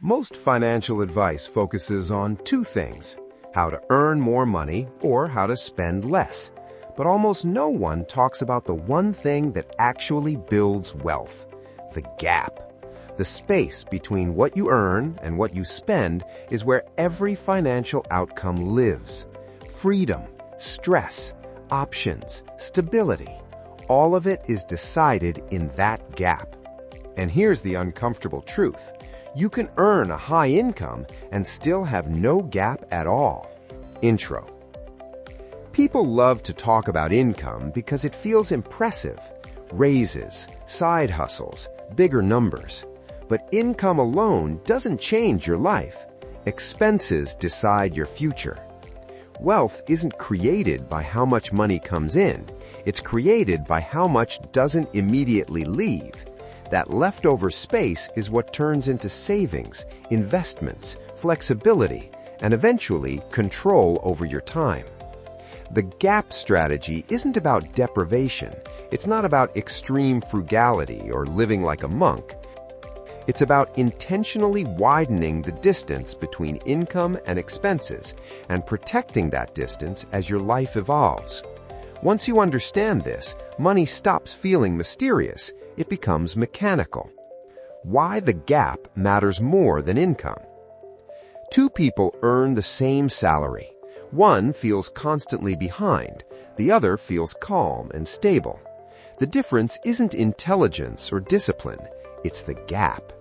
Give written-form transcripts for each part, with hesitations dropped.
Most financial advice focuses on two things: how to earn more money or how to spend less. But almost no one talks about the one thing that actually builds wealth: the gap. The space between what you earn and what you spend is where every financial outcome lives. Freedom, stress, options, stability, all of it is decided in that gap. And here's the uncomfortable truth: you can earn a high income and still have no gap at all. Intro. People love to talk about income because it feels impressive. Raises, side hustles, bigger numbers. But income alone doesn't change your life. Expenses decide your future. Wealth isn't created by how much money comes in. It's created by how much doesn't immediately leave. That leftover space is what turns into savings, investments, flexibility, and eventually control over your time. The gap strategy isn't about deprivation. It's not about extreme frugality or living like a monk. It's about intentionally widening the distance between income and expenses and protecting that distance as your life evolves. Once you understand this, money stops feeling mysterious. It becomes mechanical. Why the gap matters more than income. Two people earn the same salary. One feels constantly behind. The other feels calm and stable. The difference isn't intelligence or discipline. It's the gap.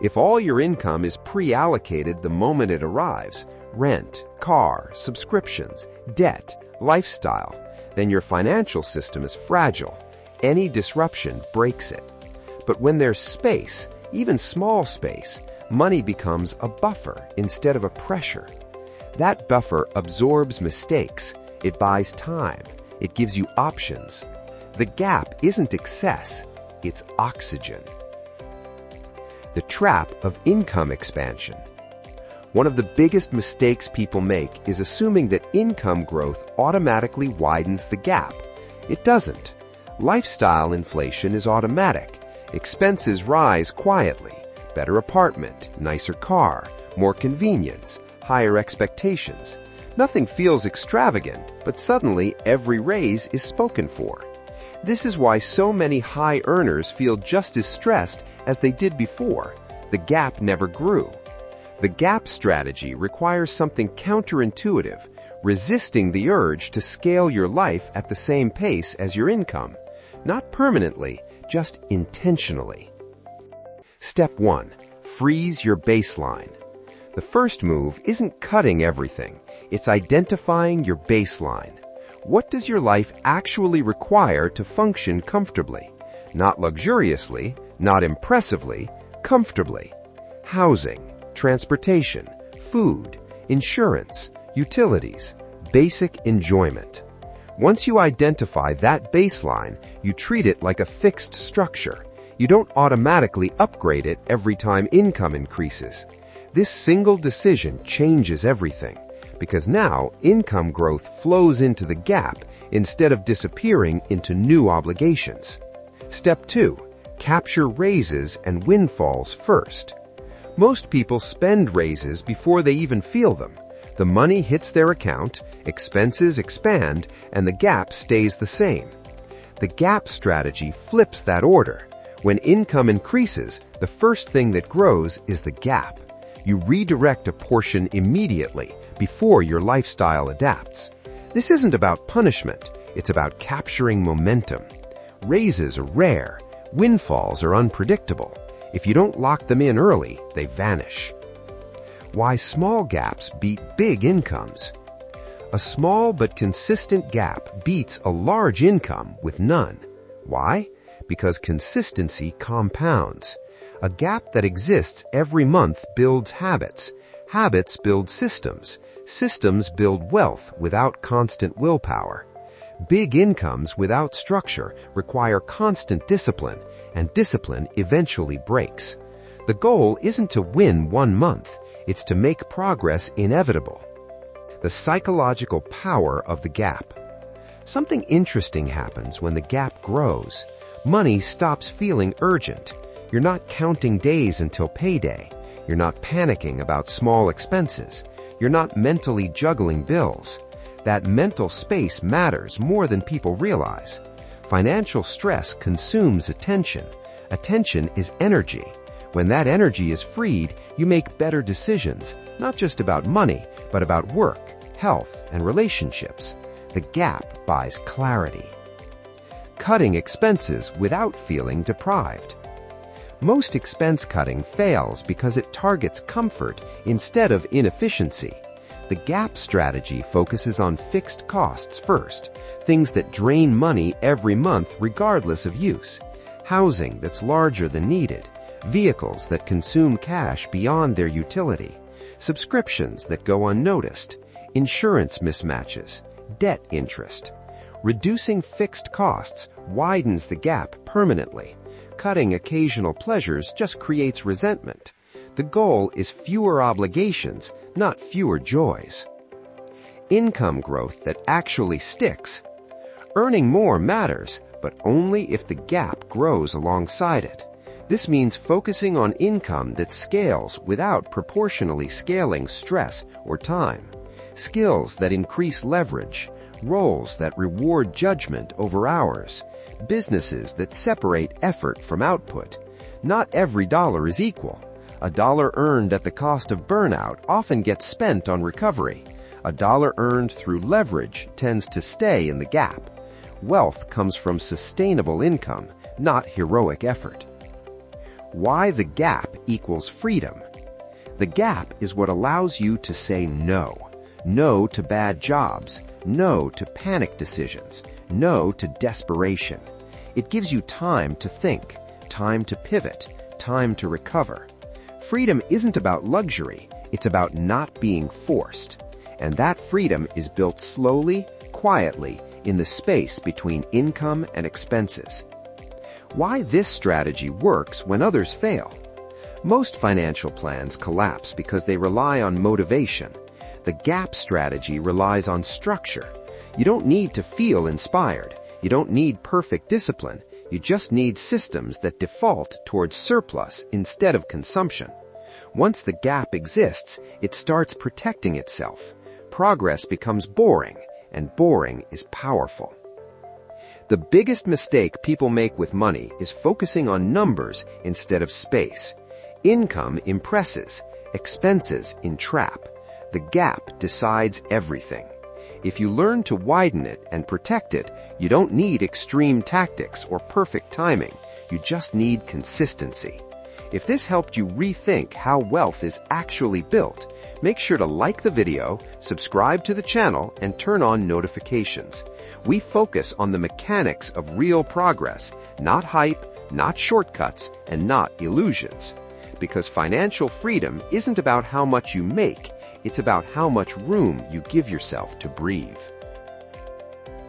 If all your income is pre-allocated the moment it arrives, rent, car, subscriptions, debt, lifestyle, then your financial system is fragile. Any disruption breaks it. But when there's space, even small space, money becomes a buffer instead of a pressure. That buffer absorbs mistakes. It buys time. It gives you options. The gap isn't excess. It's oxygen. The trap of income expansion. One of the biggest mistakes people make is assuming that income growth automatically widens the gap. It doesn't. Lifestyle inflation is automatic. Expenses rise quietly. Better apartment, nicer car, more convenience, higher expectations. Nothing feels extravagant, but suddenly every raise is spoken for. This is why so many high earners feel just as stressed as they did before. The gap never grew. The gap strategy requires something counterintuitive, resisting the urge to scale your life at the same pace as your income. Not permanently, just intentionally. Step 1. Freeze your baseline. The first move isn't cutting everything. It's identifying your baseline. What does your life actually require to function comfortably? Not luxuriously, not impressively, comfortably. Housing, transportation, food, insurance, utilities, basic enjoyment. Once you identify that baseline, you treat it like a fixed structure. You don't automatically upgrade it every time income increases. This single decision changes everything, because now income growth flows into the gap instead of disappearing into new obligations. Step 2. Capture raises and windfalls first. Most people spend raises before they even feel them. The money hits their account, expenses expand, and the gap stays the same. The gap strategy flips that order. When income increases, the first thing that grows is the gap. You redirect a portion immediately before your lifestyle adapts. This isn't about punishment. It's about capturing momentum. Raises are rare. Windfalls are unpredictable. If you don't lock them in early, they vanish. Why small gaps beat big incomes. A small but consistent gap beats a large income with none. Why? Because consistency compounds. A gap that exists every month builds habits. Habits build systems. Systems build wealth without constant willpower. Big incomes without structure require constant discipline, and discipline eventually breaks. The goal isn't to win one month. It's to make progress inevitable. The psychological power of the gap. Something interesting happens when the gap grows. Money stops feeling urgent. You're not counting days until payday. You're not panicking about small expenses. You're not mentally juggling bills. That mental space matters more than people realize. Financial stress consumes attention. Attention is energy. When that energy is freed, you make better decisions, not just about money, but about work, health, and relationships. The gap buys clarity. Cutting expenses without feeling deprived. Most expense cutting fails because it targets comfort instead of inefficiency. The gap strategy focuses on fixed costs first, things that drain money every month regardless of use. Housing that's larger than needed, vehicles that consume cash beyond their utility, subscriptions that go unnoticed, insurance mismatches, debt interest. Reducing fixed costs widens the gap permanently. Cutting occasional pleasures just creates resentment. The goal is fewer obligations, not fewer joys. Income growth that actually sticks. Earning more matters, but only if the gap grows alongside it. This means focusing on income that scales without proportionally scaling stress or time. Skills that increase leverage. Roles that reward judgment over hours. Businesses that separate effort from output. Not every dollar is equal. A dollar earned at the cost of burnout often gets spent on recovery. A dollar earned through leverage tends to stay in the gap. Wealth comes from sustainable income, not heroic effort. Why the gap equals freedom. The gap is what allows you to say no. No to bad jobs. No to panic decisions. No to desperation. It gives you time to think, time to pivot, time to recover. Freedom isn't about luxury, it's about not being forced. And that freedom is built slowly, quietly, in the space between income and expenses. Why this strategy works when others fail. Most financial plans collapse because they rely on motivation. The gap strategy relies on structure. You don't need to feel inspired. You don't need perfect discipline. You just need systems that default towards surplus instead of consumption. Once the gap exists, it starts protecting itself. Progress becomes boring, and boring is powerful. The biggest mistake people make with money is focusing on numbers instead of space. Income impresses, expenses entrap. The gap decides everything. If you learn to widen it and protect it, you don't need extreme tactics or perfect timing. You just need consistency. If this helped you rethink how wealth is actually built, make sure to like the video, subscribe to the channel, and turn on notifications. We focus on the mechanics of real progress, not hype, not shortcuts, and not illusions. Because financial freedom isn't about how much you make, it's about how much room you give yourself to breathe.